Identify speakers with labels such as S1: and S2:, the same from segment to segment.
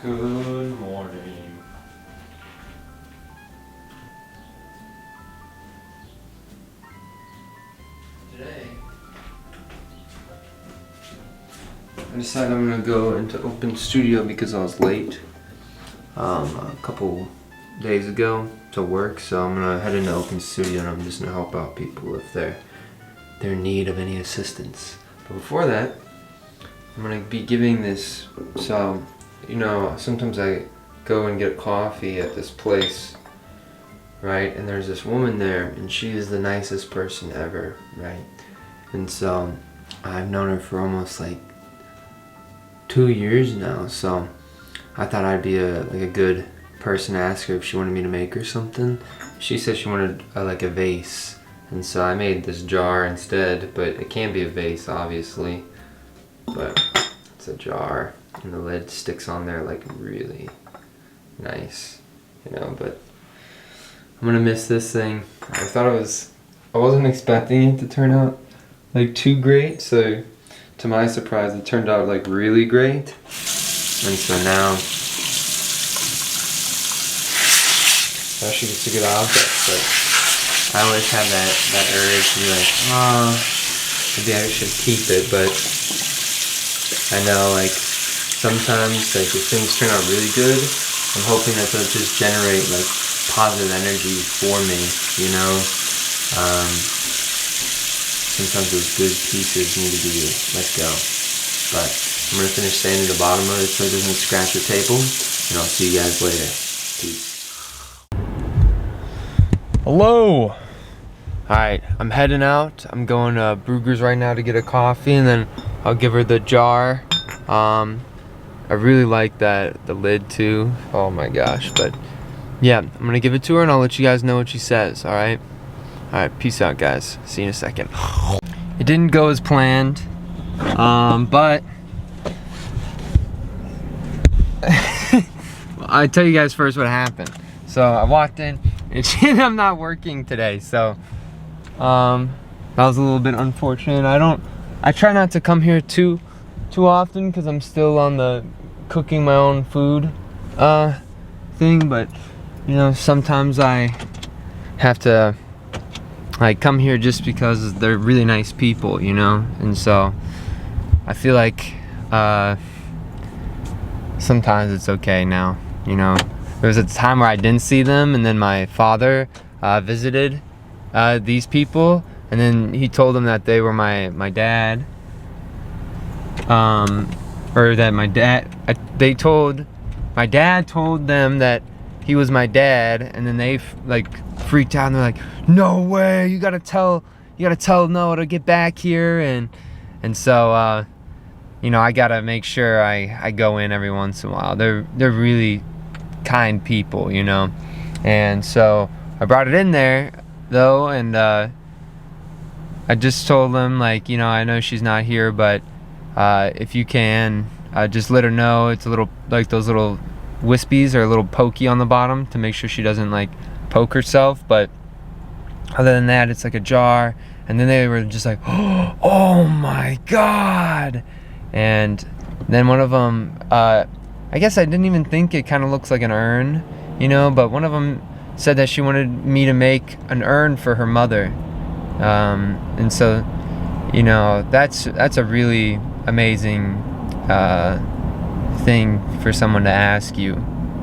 S1: Good morning. Today, I decided I'm gonna go into open studio because I was late a couple days ago to work, so I'm gonna head into open studio and I'm just gonna help out people if they're in need of any assistance. But before that, I'm gonna be giving this. So, you know, sometimes I go and get coffee at this place, right? And there's this woman there, and she is the nicest person ever, right? And so I've known her for almost like 2 years now. So I thought I'd be a good person to ask her if she wanted me to make her something. She said she wanted like a vase, and so I made this jar instead. But it can be a vase, obviously. But it's a jar, and the lid sticks on there like really nice, you know. But I'm gonna miss this thing. I wasn't expecting it to turn out like too great, so to my surprise it turned out like really great. And so now she gets a good object. But I always have that urge to be like, maybe I should keep it, but I know like sometimes like if things turn out really good, I'm hoping that they'll just generate like positive energy for me, you know. Sometimes those good pieces need to be let go. But I'm gonna finish sanding the bottom of it so it doesn't scratch the table, and I'll see you guys later. Peace. Hello. Alright, I'm heading out. I'm going to Brugger's right now to get a coffee, and then I'll give her the jar. I really like the lid too. Oh my gosh. But yeah, I'm gonna give it to her and I'll let you guys know what she says. Alright, peace out guys. See you in a second. It didn't go as planned, but I'll tell you guys first what happened. So I walked in and I'm not working today, so that was a little bit unfortunate. I try not to come here too often because I'm still on the cooking my own food thing, but you know, sometimes I have to like come here just because they're really nice people, you know. And so I feel like sometimes it's okay now, you know. There was a time where I didn't see them, and then my father visited these people, and then he told them that they were my dad, or that my dad told them that he was my dad, and then they like freaked out and they're like, no way, you gotta tell Noah to get back here. And so you know, I gotta make sure I go in every once in a while. They're really kind people, you know. And so I brought it in there though, and I just told them, like, you know, I know she's not here, but if you can just let her know. It's a little like those little wispies are a little pokey on the bottom to make sure she doesn't like poke herself. But other than that, it's like a jar. And then they were just like, oh my god. And then one of them, I guess I didn't even think it kind of looks like an urn, you know, but one of them said that she wanted me to make an urn for her mother. And so, you know, that's a really amazing thing for someone to ask you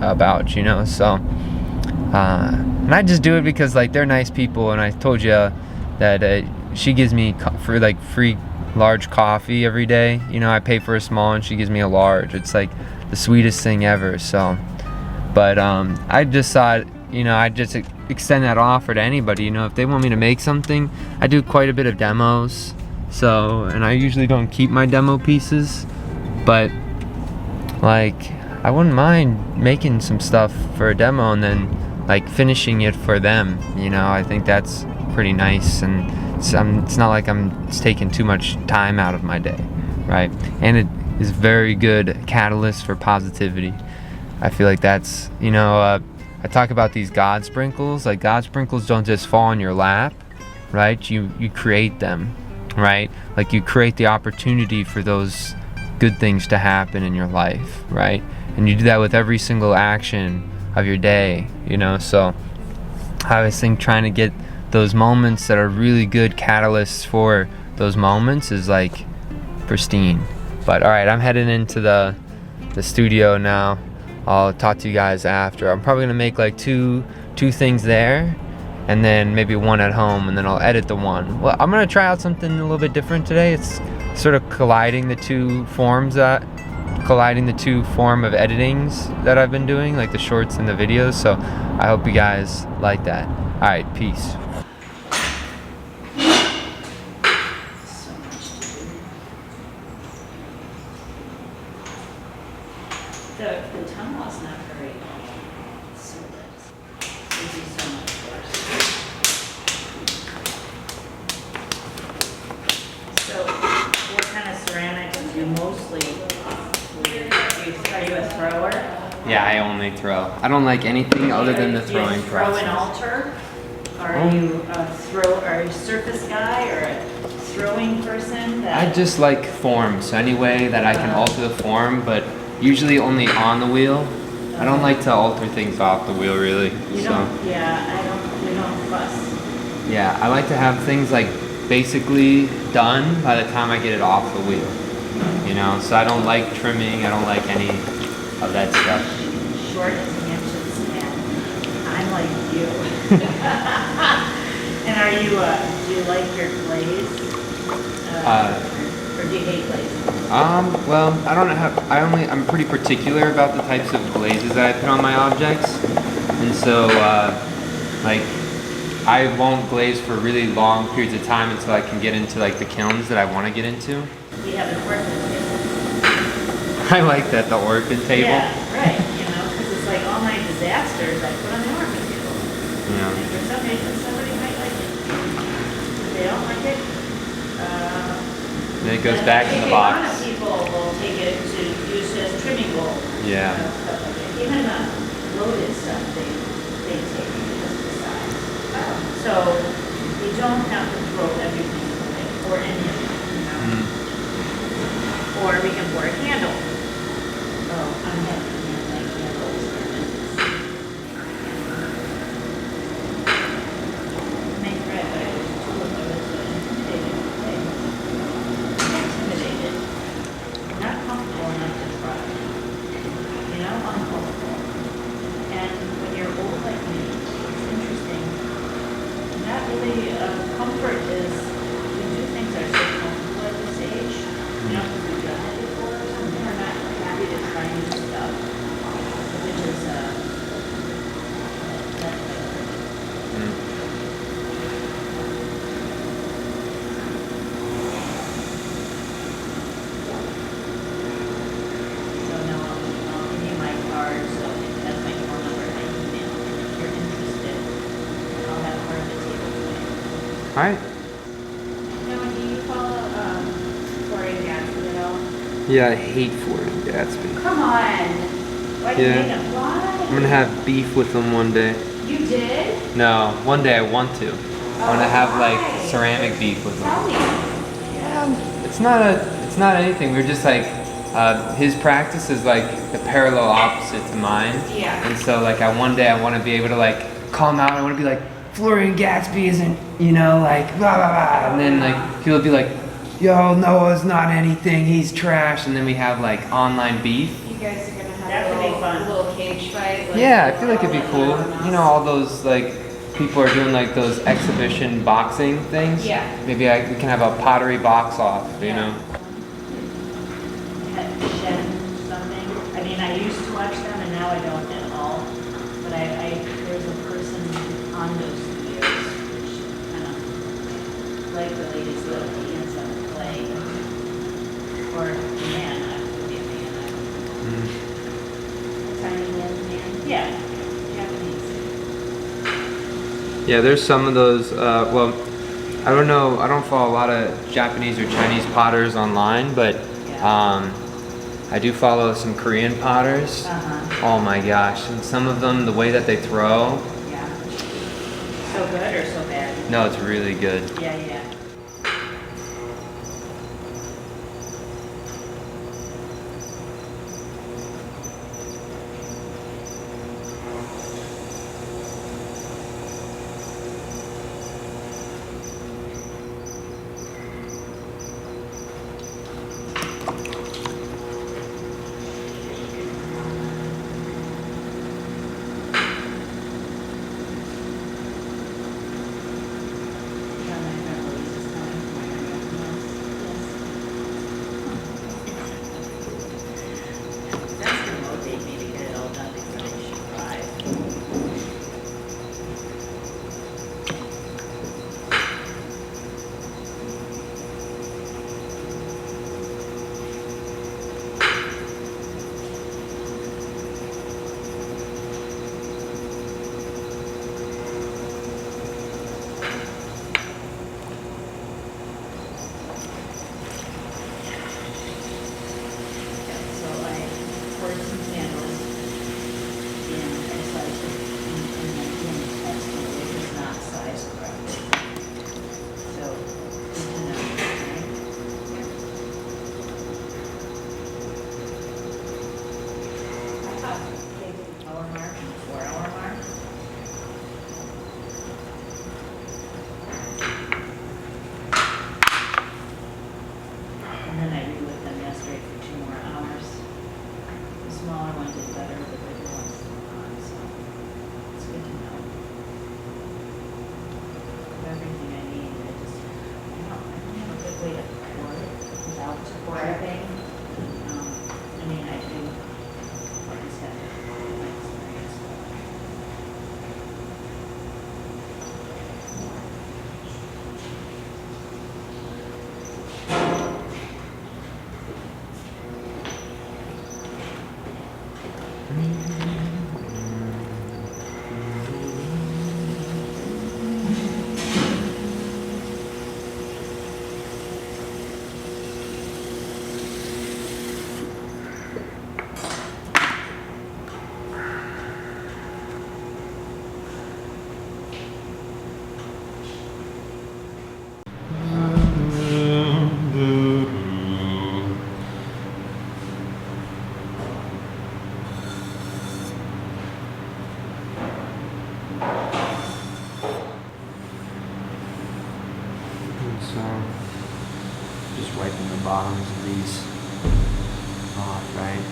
S1: about, you know. So and I just do it because like they're nice people, and I told you that she gives me for like free large coffee every day, you know. I pay for a small and she gives me a large. It's like the sweetest thing ever. So but I just thought, you know, I'd just extend that offer to anybody, you know. If they want me to make something, I do quite a bit of demos, so, and I usually don't keep my demo pieces, but like I wouldn't mind making some stuff for a demo and then like finishing it for them, you know. I think that's pretty nice, and it's not like it's taking too much time out of my day, right? And it is very good catalyst for positivity. I feel like that's, you know, I talk about these God sprinkles. Like, God sprinkles don't just fall in your lap, right? You create them, right? Like, you create the opportunity for those good things to happen in your life, right? And you do that with every single action of your day, you know. So I always think trying to get those moments that are really good catalysts for those moments is like pristine. But all right, I'm heading into the studio now. I'll talk to you guys after. I'm probably gonna make like two things there, and then maybe one at home, and then I'll edit the one. Well, I'm gonna try out something a little bit different today. It's sort of colliding the two form of editings that I've been doing, like the shorts and the videos. So I hope you guys like that. All right, peace.
S2: The tunnel's not very seamless. It'd be so much worse. So, what kind of ceramics do you mostly? Are you a thrower?
S1: Yeah, I only throw. I don't like anything other than the throwing process.
S2: Throw and alter? Are you a surface guy or a throwing person?
S1: I just like forms, so any way that I can alter the form, but usually only on the wheel. I don't like to alter things off the wheel, really.
S2: We don't fuss.
S1: Yeah, I like to have things like basically done by the time I get it off the wheel. You know, so I don't like trimming. I don't like any of that stuff.
S2: Short as inches, and I'm like you. And do you like your glaze? Or do you hate glaze?
S1: Well, I'm pretty particular about the types of glazes that I put on my objects. And so, like, I won't glaze for really long periods of time until I can get into, like, the kilns that I want to get into.
S2: We have an orphan table.
S1: I like that, the orphan table.
S2: Yeah, right, because it's like all my disasters I put on the orphan table.
S1: Yeah.
S2: And for some reason, somebody might like it. If they don't like it,
S1: then it goes back in the box.
S2: A lot of people will take it to use as trimming wool.
S1: Yeah.
S2: Stuff like that. Even loaded stuff, they take because of the size. So you don't have to throw everything away, or any of it, Or we can pour a candle. Oh, I'm having candles. Make bread, but I was intimidated. Not comfortable enough to try. Uncomfortable. And when you're old like me, it's interesting. Not really comfort is we do things that are so comfortable at this age. We've done it before or something. We're not happy to try new stuff, which is So now I'll give you my card, so that's my phone number, my email, and if you're interested, I'll have part of the table for you.
S1: All right.
S2: Now, do you follow Pottery at all?
S1: Yeah, I hate Ford and Gatsby.
S2: Come on! Why did you make them? Why?
S1: I'm gonna have beef with them one day.
S2: You did?
S1: No, one day I want to. I want to have like
S2: why?
S1: ceramic beef with them.
S2: Tell me.
S1: It's not anything. We're just like, his practice is like the parallel opposite to mine.
S2: Yeah.
S1: And so like one day I want to be able to like call him out. I want to be like, Florian Gatsby isn't, like blah blah blah. And then like he'll be like, yo, Noah's not anything. He's trash. And then we have like online beef.
S3: You guys are gonna have
S2: That would be fun.
S3: a little cage fight. Like,
S1: Yeah, I feel like it'd be cool. All those like people are doing like those exhibition boxing things.
S3: Yeah.
S1: Maybe we can have a pottery box off.
S2: Shed something. I mean, I used to watch them and now I don't at all. But there's a person on those videos which kind of like the latest little hands on play. Or man, I would be a man. Tiny little man. Yeah. Japanese.
S1: Yeah, there's some of those. Well, I don't know. I don't follow a lot of Japanese or Chinese potters online, but I do follow some Korean potters. Oh my gosh! And some of them, the way that they throw.
S2: Yeah. So good or so bad?
S1: No, it's really good.
S2: Yeah.
S1: So, just wiping the bottoms of these off, right?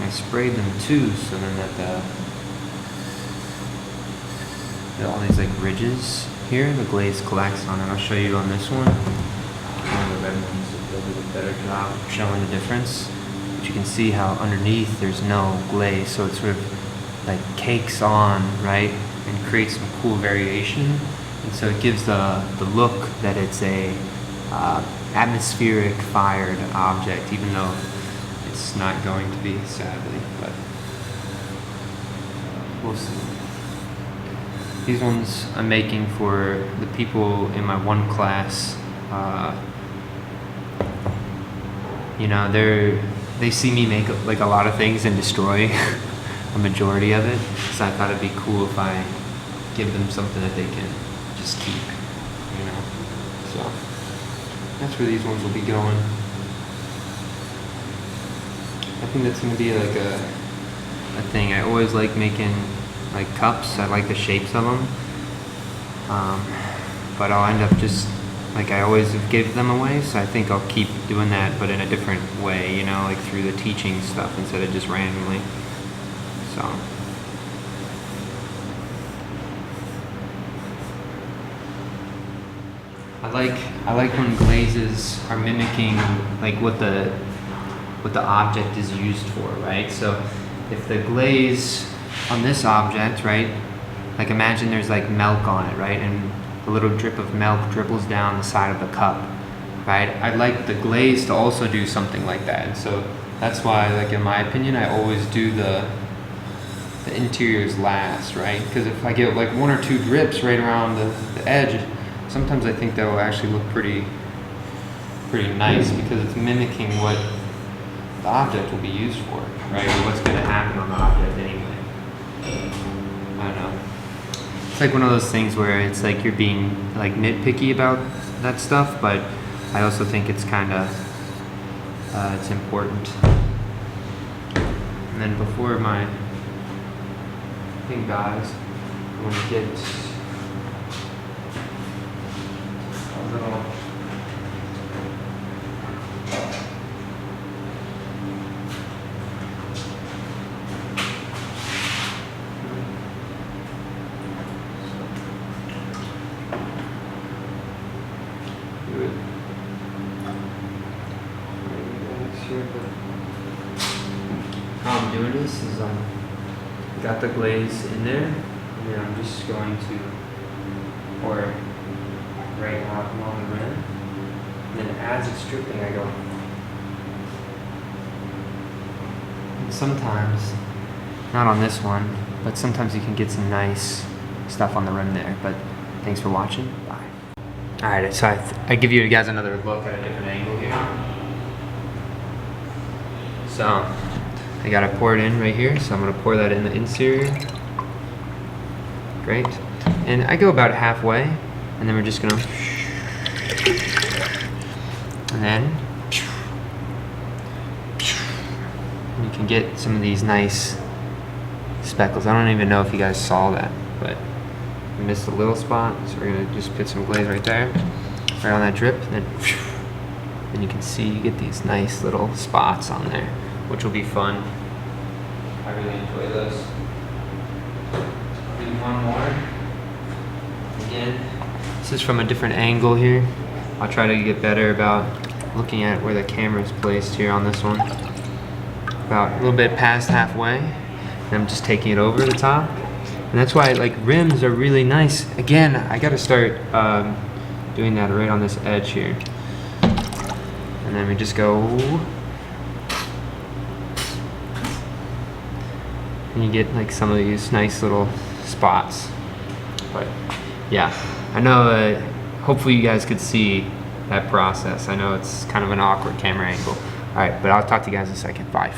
S1: I sprayed them too, so then that all these like ridges here, the glaze collects on it. I'll show you on this one. One of the red ones will do a better job of showing the difference. But you can see how underneath there's no glaze, so it sort of like cakes on, right? And creates some cool variation. And so it gives the look that it's a atmospheric fired object, even though it's not going to be, sadly, but we'll see. These ones I'm making for the people in my one class. You know, they see me make like a lot of things and destroy a majority of it. So I thought it'd be cool if I give them something that they can just keep, you know. So that's where these ones will be going. I think that's gonna be like a thing. I always like making like cups. I like the shapes of them. But I'll end up just like I always give them away. So I think I'll keep doing that, but in a different way, you know, like through the teaching stuff instead of just randomly. So. I like when glazes are mimicking like what the object is used for, right? So if the glaze on this object, right, like imagine there's like milk on it, right, and a little drip of milk dribbles down the side of the cup, right? I'd like the glaze to also do something like that. And so that's why, like in my opinion, I always do the interiors last, right? Because if I get like one or two drips right around the edge, sometimes I think that will actually look pretty nice because it's mimicking what the object will be used for, right? Or what's going to happen on the object anyway. I don't know. It's like one of those things where it's like you're being like nitpicky about that stuff, but I also think it's kind of it's important. And then before my thing dies, I'm gonna get a little. How I'm doing this is got the glaze in there, and then I'm just going to pour it right out along the rim. And then as it's dripping, I go. And sometimes, not on this one, but sometimes you can get some nice stuff on the rim there. But thanks for watching. Bye. Alright, so I give you guys another look at a different angle here. So, I gotta pour it in right here, so I'm gonna pour that in the interior. Great. And I go about halfway, and then we're just gonna, and then, you can get some of these nice speckles. I don't even know if you guys saw that, but I missed a little spot, so we're gonna just put some glaze right there, right on that drip, and then you can see you get these nice little spots on there, which will be fun. I really enjoy those. I'll do one more. Again, this is from a different angle here. I'll try to get better about looking at where the camera is placed here on this one. About a little bit past halfway. And I'm just taking it over the top. And that's why like rims are really nice. Again, I gotta start doing that right on this edge here. And then we just go. and you get like some of these nice little spots. But yeah, I know hopefully you guys could see that process. I know it's kind of an awkward camera angle. All right, but I'll talk to you guys in a second. Bye.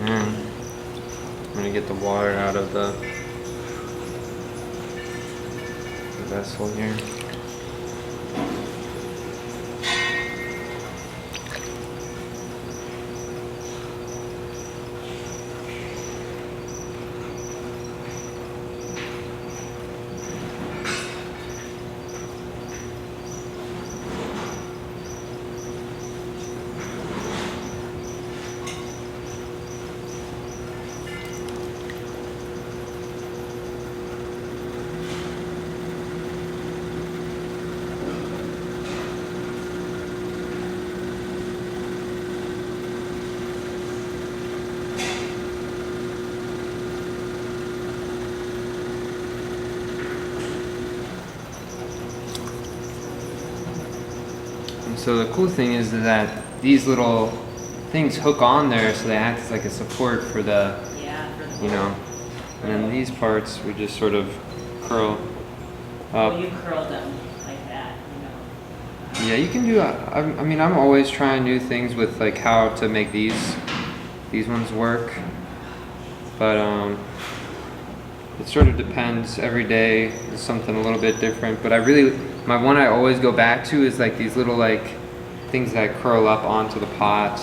S1: I'm gonna get the water out of the vessel here. So the cool thing is that these little things hook on there, so they act as like a support for the, you know, and then these parts we just sort of curl up.
S2: Well, you curled them like that, you know.
S1: Yeah, you can do. I mean, I'm always trying new things with like how to make these ones work, but it sort of depends. Every day is something a little bit different. But my one I always go back to is like these little like things that curl up onto the pot,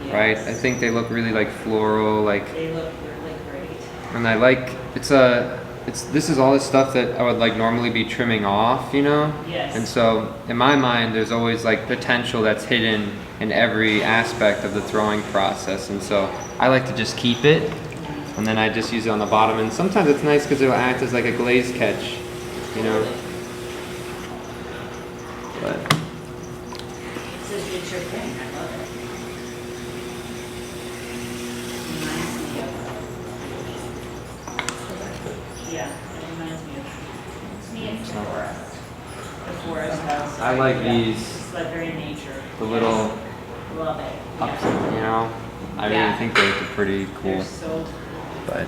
S2: Yes.
S1: right? I think they look really like floral, like,
S2: They look really great.
S1: and I like this is all this stuff that I would like normally be trimming off, you know?
S2: Yes.
S1: And so in my mind, there's always like potential that's hidden in every aspect of the throwing process, and so I like to just keep it. And then I just use it on the bottom, and sometimes it's nice because it'll act as like a glaze catch, you know. But
S2: It's your thing, I love it. Reminds me of, yeah, it reminds me of the forest. The forest house.
S1: I like
S2: Yeah.
S1: these,
S2: It's like very nature.
S1: the little
S2: Love it.
S1: ups,
S2: Yeah.
S1: you know. I really
S2: Yeah.
S1: think they're pretty cool,
S2: They're so
S1: but.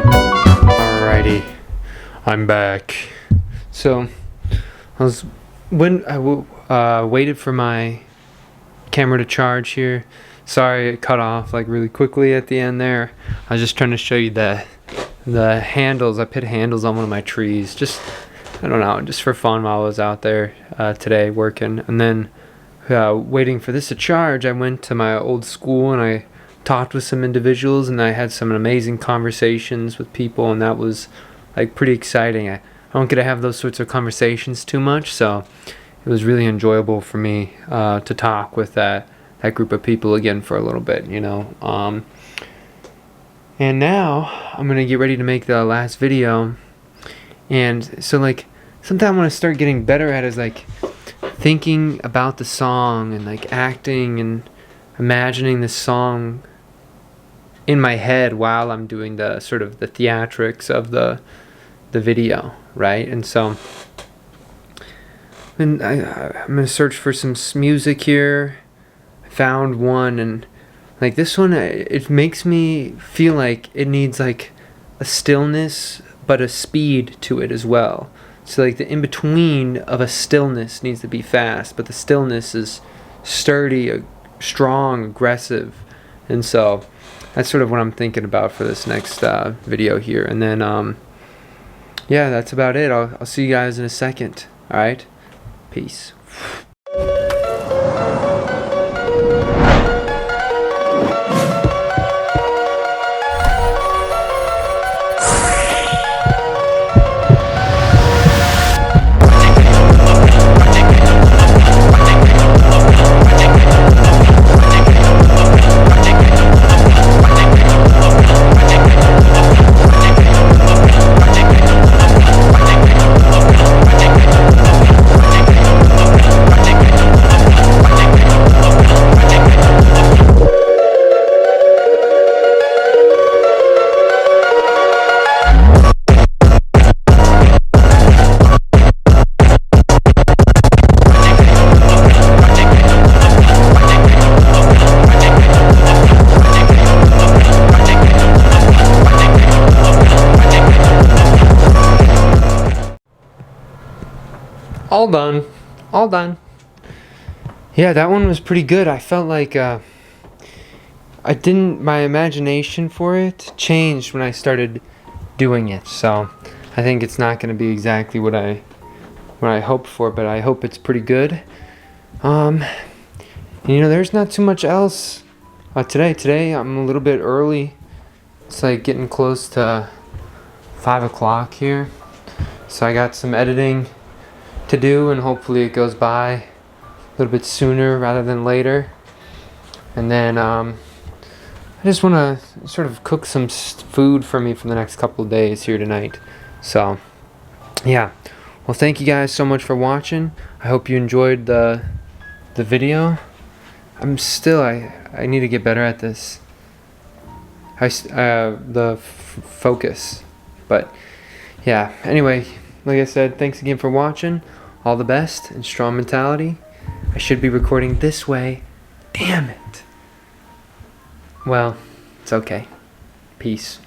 S1: Alrighty, I'm back. So I waited for my camera to charge here. Sorry it cut off like really quickly at the end there. I was just trying to show you the handles. I put handles on one of my trees, just I don't know, just for fun while I was out there today working. And then waiting for this to charge, I went to my old school and I
S4: talked with some individuals, and I had some amazing conversations with people, and that was like pretty exciting. I don't get to have those sorts of conversations too much, so it was really enjoyable for me to talk with that group of people again for a little bit, you know. And now I'm gonna get ready to make the last video, and so like something I want to start getting better at is like thinking about the song and like acting and imagining the song in my head while I'm doing the sort of the theatrics of the video, right? And so then I'm gonna search for some music here. I found one, and like this one, it makes me feel like it needs like a stillness but a speed to it as well. So like the in-between of a stillness needs to be fast, but the stillness is sturdy, strong, aggressive. And so that's sort of what I'm thinking about for this next video here. And then yeah, that's about it. I'll see you guys in a second. All right, peace. All done. Yeah, that one was pretty good. I felt like my imagination for it changed when I started doing it. So I think it's not going to be exactly what I hoped for, but I hope it's pretty good. You know, there's not too much else today I'm a little bit early. It's like getting close to 5 o'clock here, so I got some editing to do, and hopefully it goes by a little bit sooner rather than later. And then I just want to sort of cook some food for me for the next couple of days here tonight. So yeah, well, thank you guys so much for watching. I hope you enjoyed the video. I need to get better at this. Focus. But yeah, anyway, like I said, thanks again for watching. All the best and strong mentality. I should be recording this way. Damn it. Well, it's okay. Peace.